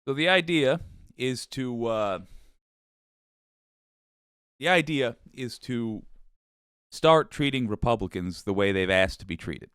So the idea is to start treating Republicans the way they've asked to be treated.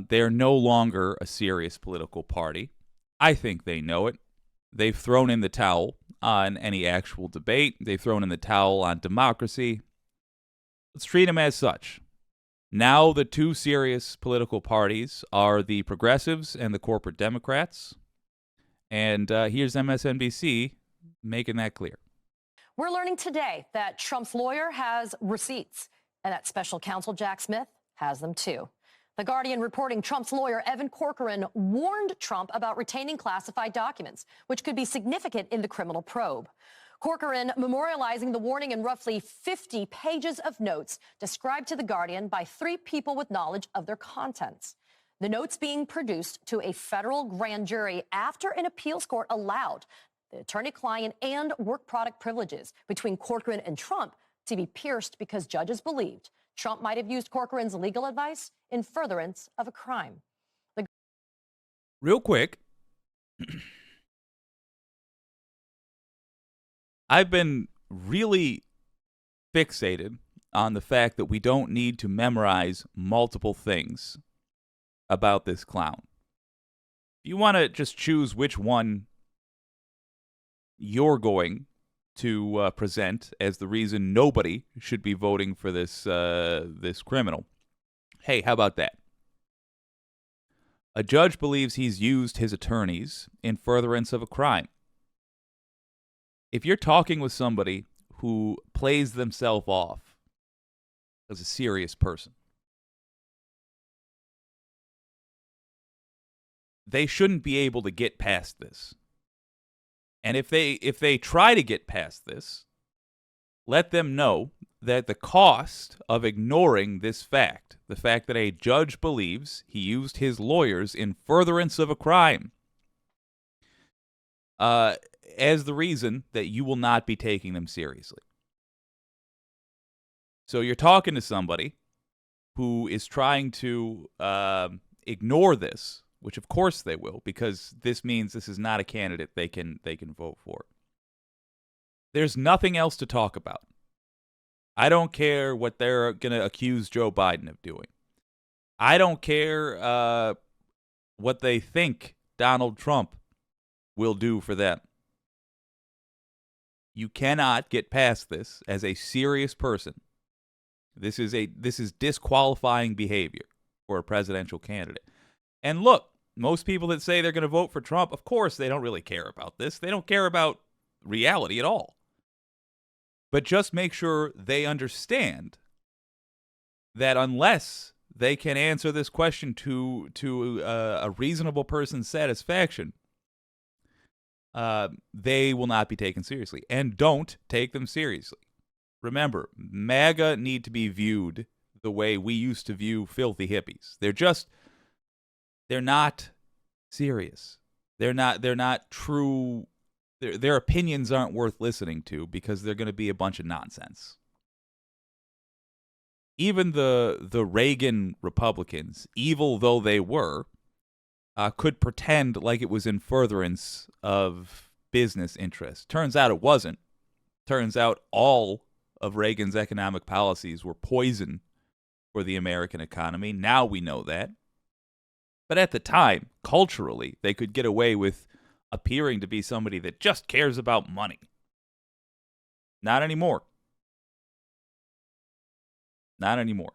They are no longer a serious political party. I think they know it. They've thrown in the towel on any actual debate. They've thrown in the towel on democracy. Let's treat them as such. Now the two serious political parties are the progressives and the corporate Democrats. And here's MSNBC making that clear. We're learning today that Trump's lawyer has receipts and that special counsel Jack Smith has them too. The Guardian reporting Trump's lawyer Evan Corcoran warned Trump about retaining classified documents, which could be significant in the criminal probe. Corcoran memorializing the warning in roughly 50 pages of notes described to The Guardian by three people with knowledge of their contents. The notes being produced to a federal grand jury after an appeals court allowed the attorney-client and work product privileges between Corcoran and Trump to be pierced because judges believed Trump might have used Corcoran's legal advice in furtherance of a crime. Real quick, I've been really fixated on the fact that we don't need to memorize multiple things about this clown. If you want to just choose which one you're going to present as the reason nobody should be voting for this criminal, hey, how about that? A judge believes he's used his attorneys in furtherance of a crime. If you're talking with somebody who plays themselves off as a serious person, they shouldn't be able to get past this. And if they try to get past this, let them know that the cost of ignoring this fact, the fact that a judge believes he used his lawyers in furtherance of a crime, as the reason that you will not be taking them seriously. So you're talking to somebody who is trying to ignore this, which of course they will, because this means this is not a candidate they can vote for. There's nothing else to talk about. I don't care what they're going to accuse Joe Biden of doing. I don't care what they think Donald Trump will do for them. You cannot get past this as a serious person. This is disqualifying behavior for a presidential candidate. And look, most people that say they're going to vote for Trump, of course, they don't really care about this. They don't care about reality at all. But just make sure they understand that unless they can answer this question to a reasonable person's satisfaction, they will not be taken seriously. And don't take them seriously. Remember, MAGA need to be viewed the way we used to view filthy hippies. They're not serious. They're not true. Their opinions aren't worth listening to because they're going to be a bunch of nonsense. Even the Reagan Republicans, evil though they were, could pretend like it was in furtherance of business interests. Turns out it wasn't. Turns out all of Reagan's economic policies were poison for the American economy. Now we know that. But at the time, culturally, they could get away with appearing to be somebody that just cares about money. Not anymore. Not anymore.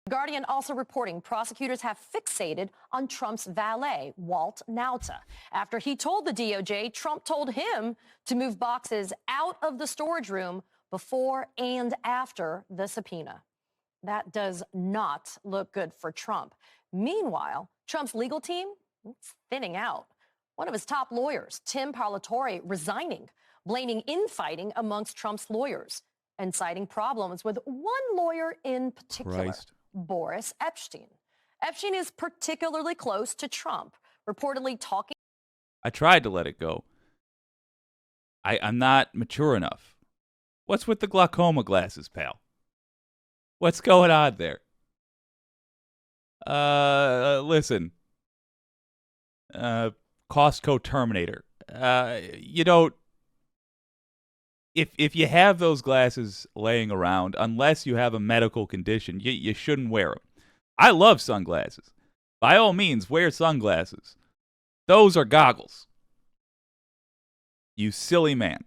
Guardian also reporting prosecutors have fixated on Trump's valet, Walt Nauta. After he told the DOJ, Trump told him to move boxes out of the storage room before and after the subpoena. That does not look good for Trump. Meanwhile, Trump's legal team is thinning out. One of his top lawyers, Tim Parlatore, resigning, blaming infighting amongst Trump's lawyers and citing problems with one lawyer in particular, Boris Epshteyn. Epshteyn is particularly close to Trump, reportedly talking. I tried to let it go. I'm not mature enough. What's with the glaucoma glasses, pal? What's going on there? Listen. Costco Terminator. You don't. If you have those glasses laying around, unless you have a medical condition, you shouldn't wear them. I love sunglasses. By all means, wear sunglasses. Those are goggles. You silly man.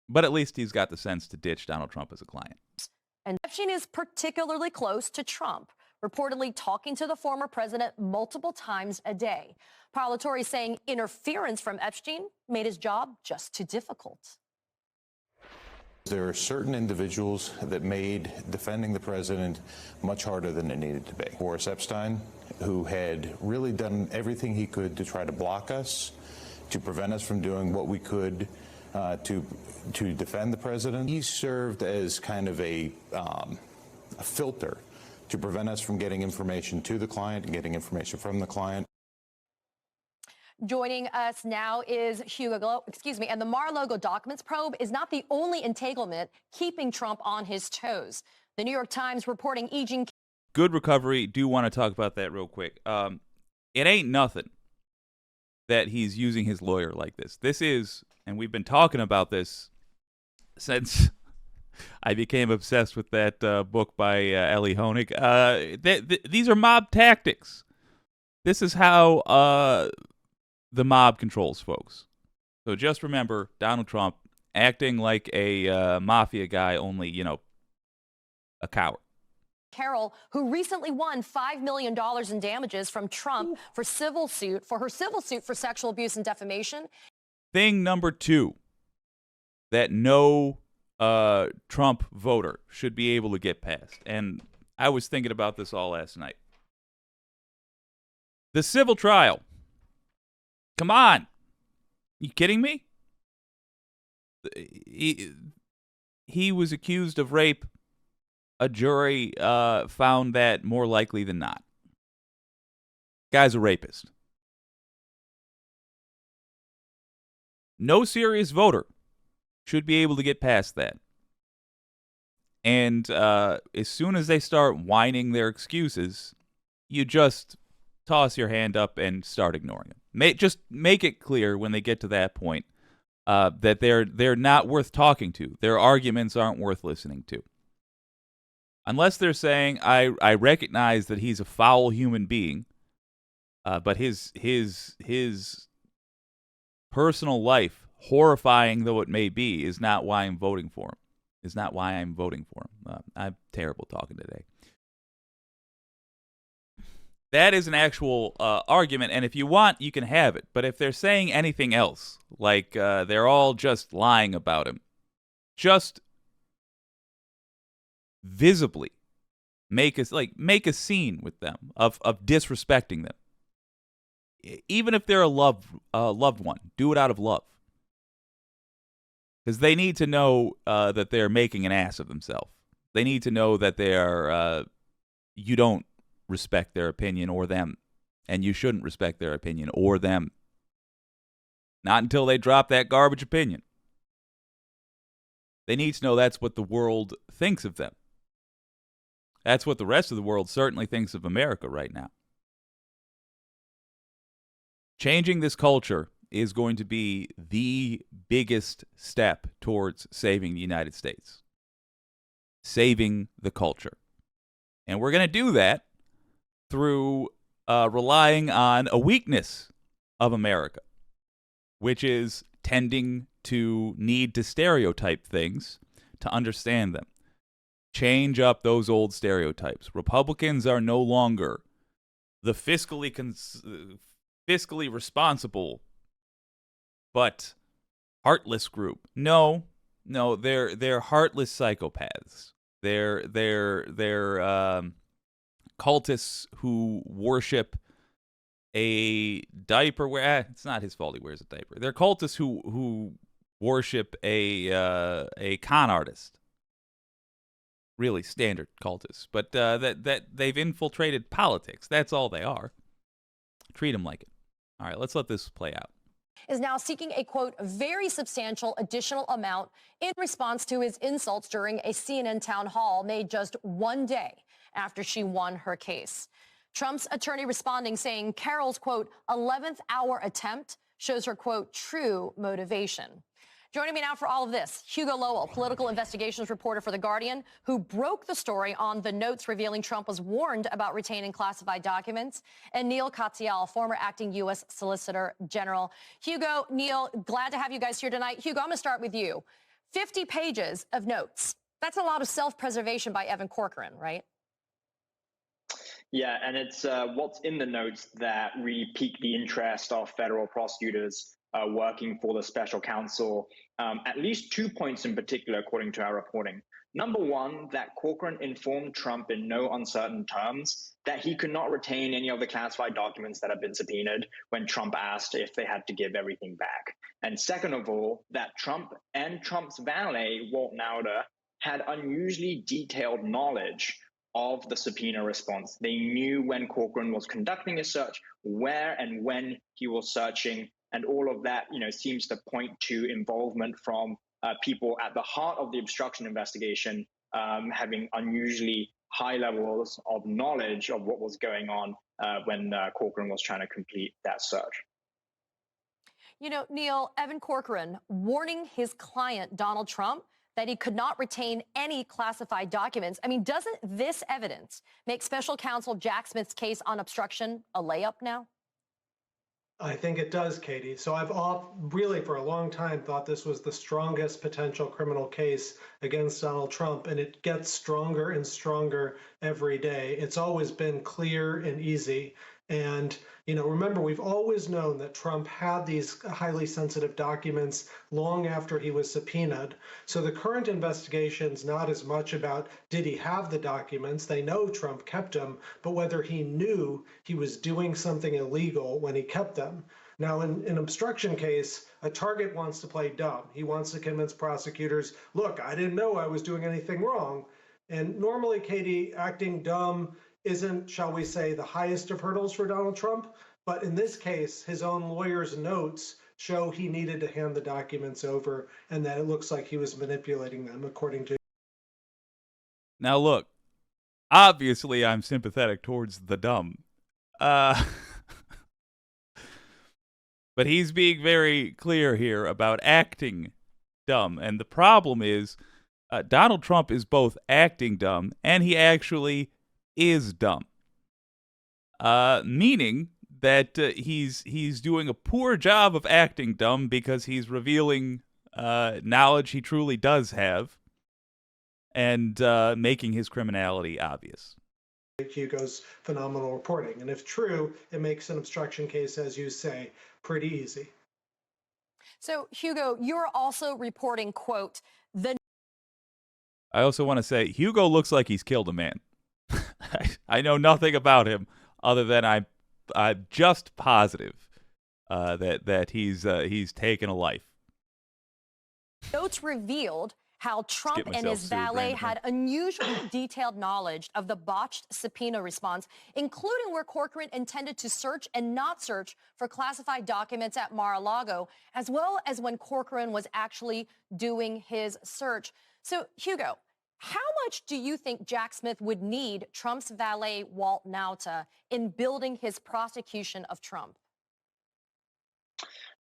But at least he's got the sense to ditch Donald Trump as a client. And Epstein is particularly close to Trump, reportedly talking to the former president multiple times a day. Parlatore saying interference from Epstein made his job just too difficult. There are certain individuals that made defending the president much harder than it needed to be. Boris Epstein, who had really done everything he could to try to block us, to prevent us from doing what we could to defend the president. He served as kind of a filter to prevent us from getting information to the client and getting information from the client. Joining us now is Hugo, and the Mar-a-Lago documents probe is not the only entanglement keeping Trump on his toes. The New York Times reporting Eugene. Good recovery. Do want to talk about that real quick. It ain't nothing that he's using his lawyer like this. This is, and we've been talking about this since I became obsessed with that book by Ellie Honig. These are mob tactics. This is how the mob controls folks. So just remember Donald Trump acting like a mafia guy, only, a coward. Carroll, who recently won $5 million in damages from Trump for her civil suit for sexual abuse and defamation. Thing number 2 that no Trump voter should be able to get past, and I was thinking about this all last night. The civil trial. Come on. You kidding me? He was accused of rape. A jury found that more likely than not. Guy's a rapist. No serious voter should be able to get past that. And as soon as they start whining their excuses, you just toss your hand up and start ignoring them. Just make it clear when they get to that point that they're not worth talking to. Their arguments aren't worth listening to. Unless they're saying, I recognize that he's a foul human being, but his personal life, horrifying though it may be, is not why I'm voting for him. Is not why I'm voting for him. I'm terrible talking today. That is an actual argument, and if you want, you can have it. But if they're saying anything else, like they're all just lying about him, just visibly make a scene with them of disrespecting them. Even if they're a loved one, do it out of love, because they need to know that they're making an ass of themselves. They need to know that they are. You don't respect their opinion or them, and you shouldn't respect their opinion or them. Not until they drop that garbage opinion. They need to know that's what the world thinks of them. That's what the rest of the world certainly thinks of America right now. Changing this culture is going to be the biggest step towards saving the United States. Saving the culture. And we're going to do that through relying on a weakness of America, which is tending to need to stereotype things to understand them. Change up those old stereotypes. Republicans are no longer the fiscally responsible but heartless group. No, they're heartless psychopaths. They're cultists who worship a diaper. It's not his fault he wears a diaper. They're cultists who worship a con artist. Really standard cultists, but that they've infiltrated politics. That's all they are. Treat them like it. All right, let's let this play out. Is now seeking a, quote, very substantial additional amount in response to his insults during a CNN town hall made just one day after she won her case. Trump's attorney responding, saying Carroll's, quote, 11th hour attempt shows her, quote, true motivation. Joining me now for all of this, Hugo Lowell, political investigations reporter for The Guardian, who broke the story on the notes revealing Trump was warned about retaining classified documents, and Neil Katyal, former acting U.S. Solicitor General. Hugo, Neil, glad to have you guys here tonight. Hugo, I'm going to start with you. 50 pages of notes. That's a lot of self-preservation by Evan Corcoran, right? Yeah, and it's what's in the notes that really piqued the interest of federal prosecutors working for the special counsel. At least 2 points in particular, according to our reporting. Number one, that Corcoran informed Trump in no uncertain terms that he could not retain any of the classified documents that had been subpoenaed when Trump asked if they had to give everything back. And second of all, that Trump and Trump's valet, Walt Nauder, had unusually detailed knowledge of the subpoena response. They knew when Corcoran was conducting a search, where and when he was searching, and all of that, seems to point to involvement from people at the heart of the obstruction investigation, having unusually high levels of knowledge of what was going on when Corcoran was trying to complete that search. Neil, Evan Corcoran warning his client, Donald Trump, that he could not retain any classified documents. I mean, doesn't this evidence make special counsel Jack Smith's case on obstruction a layup now? I think it does, Katie. So I've really for a long time thought this was the strongest potential criminal case against Donald Trump, and it gets stronger and stronger every day. It's always been clear and easy. And, remember, we've always known that Trump had these highly sensitive documents long after he was subpoenaed. So the current investigation is not as much about did he have the documents? They know Trump kept them, but whether he knew he was doing something illegal when he kept them. Now, in an obstruction case, a target wants to play dumb. He wants to convince prosecutors, look, I didn't know I was doing anything wrong. And normally, Katie, acting dumb isn't, shall we say, the highest of hurdles for Donald Trump. But in this case, his own lawyer's notes show he needed to hand the documents over and that it looks like he was manipulating them, according to. Now, look, obviously I'm sympathetic towards the dumb. But he's being very clear here about acting dumb. And the problem is Donald Trump is both acting dumb and he actually is dumb, meaning that he's doing a poor job of acting dumb because he's revealing knowledge he truly does have and making his criminality obvious. Hugo's phenomenal reporting. And if true, it makes an obstruction case, as you say, pretty easy. So, Hugo, you're also reporting, quote, I also want to say Hugo looks like he's killed a man. I know nothing about him other than I'm just positive that he's taken a life. Notes revealed how Trump and his valet had unusually detailed knowledge of the botched subpoena response, including where Corcoran intended to search and not search for classified documents at Mar-a-Lago, as well as when Corcoran was actually doing his search. So, Hugo, how much do you think Jack Smith would need Trump's valet, Walt Nauta, in building his prosecution of Trump?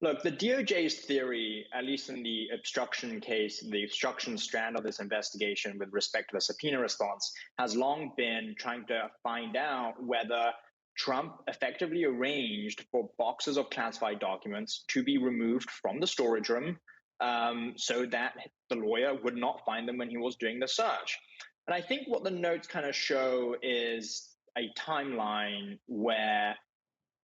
Look, the DOJ's theory, at least in the obstruction case, the obstruction strand of this investigation with respect to the subpoena response, has long been trying to find out whether Trump effectively arranged for boxes of classified documents to be removed from the storage room so that the lawyer would not find them when he was doing the search. And I think what the notes kind of show is a timeline where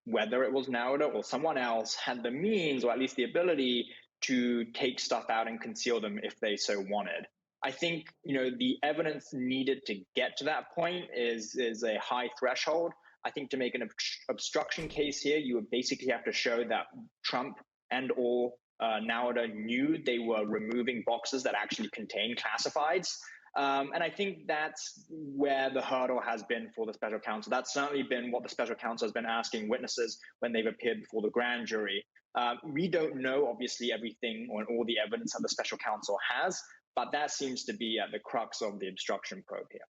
whether it was Nauda or someone else had the means or at least the ability to take stuff out and conceal them if they so wanted. I think, the evidence needed to get to that point is a high threshold. I think to make an obstruction case here, you would basically have to show that Trump and or Nauda knew they were removing boxes that actually contain classifieds. And I think that's where the hurdle has been for the special counsel. That's certainly been what the special counsel has been asking witnesses when they've appeared before the grand jury. We don't know, obviously, everything or all the evidence that the special counsel has, but that seems to be at the crux of the obstruction probe here.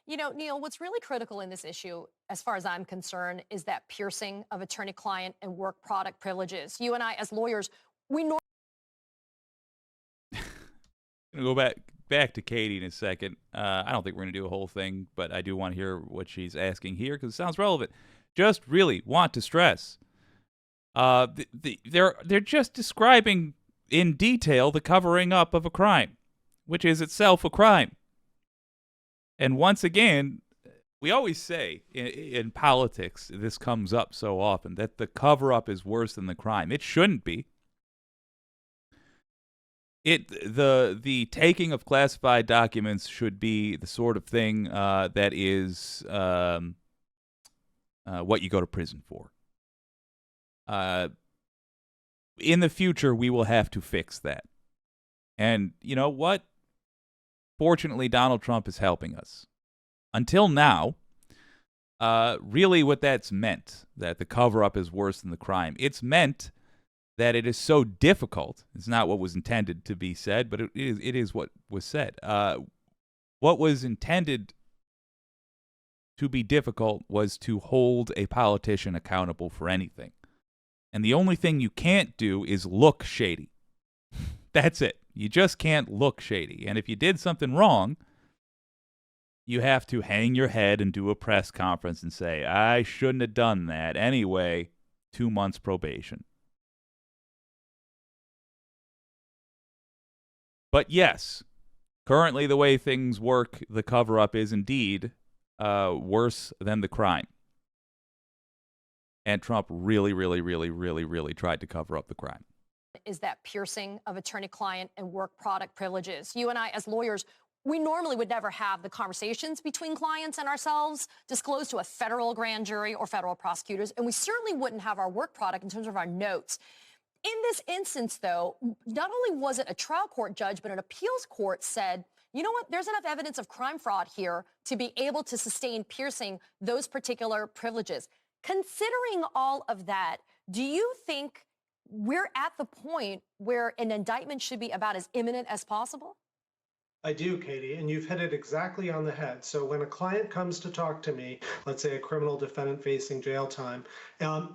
You know, Neil, what's really critical in this issue, as far as I'm concerned, is that piercing of attorney-client and work product privileges. You and I, as lawyers, we normally I'm going to go back to Katie in a second. I don't think we're going to do a whole thing, but I do want to hear what she's asking here because it sounds relevant. Just really want to stress, they're just describing in detail the covering up of a crime, which is itself a crime. And once again, we always say in politics, this comes up so often, that the cover-up is worse than the crime. It shouldn't be. The taking of classified documents should be the sort of thing that is what you go to prison for. In the future, we will have to fix that. And you know what? Fortunately, Donald Trump is helping us. Until now, really what that's meant, that the cover-up is worse than the crime, it's meant that it is so difficult. It's not what was intended to be said, but it is what was said. What was intended to be difficult was to hold a politician accountable for anything. And the only thing you can't do is look shady. That's it. You just can't look shady. And if you did something wrong, you have to hang your head and do a press conference and say, I shouldn't have done that. Anyway, 2 months probation. But yes, currently the way things work, the cover-up is indeed worse than the crime. And Trump really, really, really, really, really tried to cover up the crime. is that piercing of attorney-client and work product privileges. You and I, as lawyers, we normally would never have the conversations between clients and ourselves disclosed to a federal grand jury or federal prosecutors, and we certainly wouldn't have our work product in terms of our notes. In this instance, though, not only was it a trial court judge, but an appeals court said, you know what, there's enough evidence of crime fraud here to be able to sustain piercing those particular privileges. Considering all of that, do you think we're at the point where an indictment should be about as imminent as possible? I do, Katie, and you've hit it exactly on the head. So when a client comes to talk to me, let's say a criminal defendant facing jail time,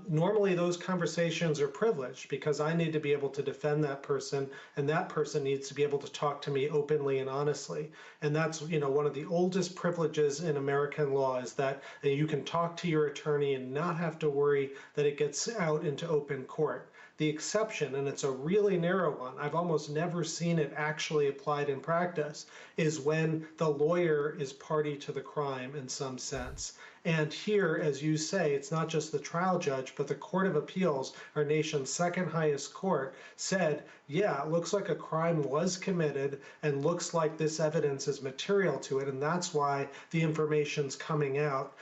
normally those conversations are privileged because I need to be able to defend that person, and that person needs to be able to talk to me openly and honestly. And that's, one of the oldest privileges in American law is that you can talk to your attorney and not have to worry that it gets out into open court. The exception, and it's a really narrow one, I've almost never seen it actually applied in practice, is when the lawyer is party to the crime in some sense. And here, as you say, it's not just the trial judge, but the Court of Appeals, our nation's second highest court, said, yeah, it looks like a crime was committed and looks like this evidence is material to it. And that's why the information's coming out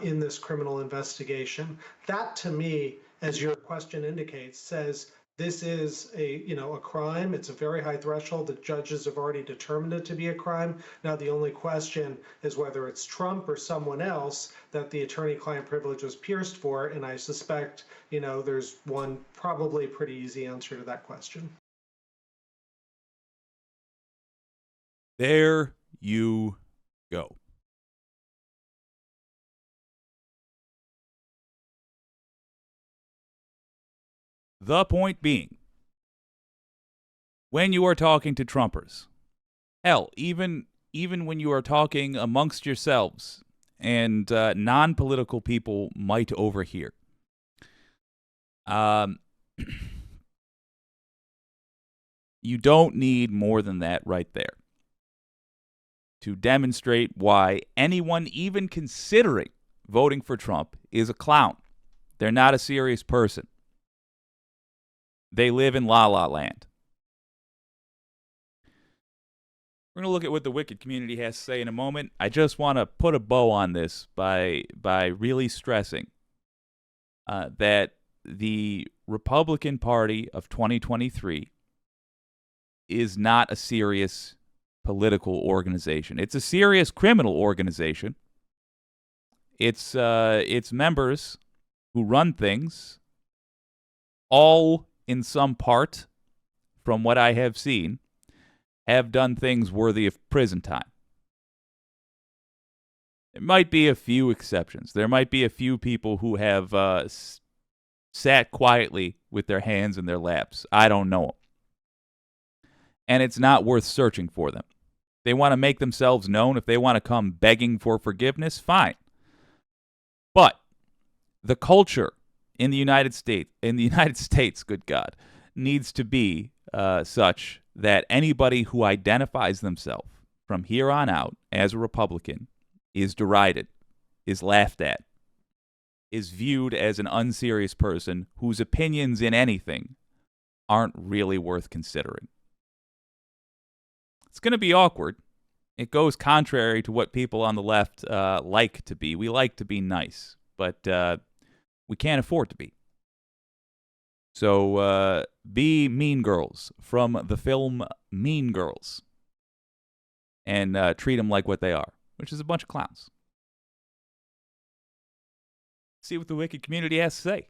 in this criminal investigation. That, to me, as your question indicates, says this is a crime. It's a very high threshold. The judges have already determined it to be a crime. Now the only question is whether it's Trump or someone else that the attorney-client privilege was pierced for, and I suspect there's one probably pretty easy answer to that question. There you go. The point being, when you are talking to Trumpers, hell, even when you are talking amongst yourselves and non-political people might overhear, you don't need more than that right there to demonstrate why anyone even considering voting for Trump is a clown. They're not a serious person. They live in La La Land. We're going to look at what the Wicked community has to say in a moment. I just want to put a bow on this by really stressing that the Republican Party of 2023 is not a serious political organization. It's a serious criminal organization. It's members who run things, all in some part, from what I have seen, have done things worthy of prison time. There might be a few exceptions. There might be a few people who have sat quietly with their hands in their laps. I don't know them. And it's not worth searching for them. They want to make themselves known. If they want to come begging for forgiveness, fine. But the culture in the United States, good God, needs to be such that anybody who identifies themselves from here on out as a Republican is derided, is laughed at, is viewed as an unserious person whose opinions in anything aren't really worth considering. It's going to be awkward. It goes contrary to what people on the left like to be. We like to be nice, but we can't afford to be. So be mean girls from the film Mean Girls and treat them like what they are, which is a bunch of clowns. See what the wicked community has to say.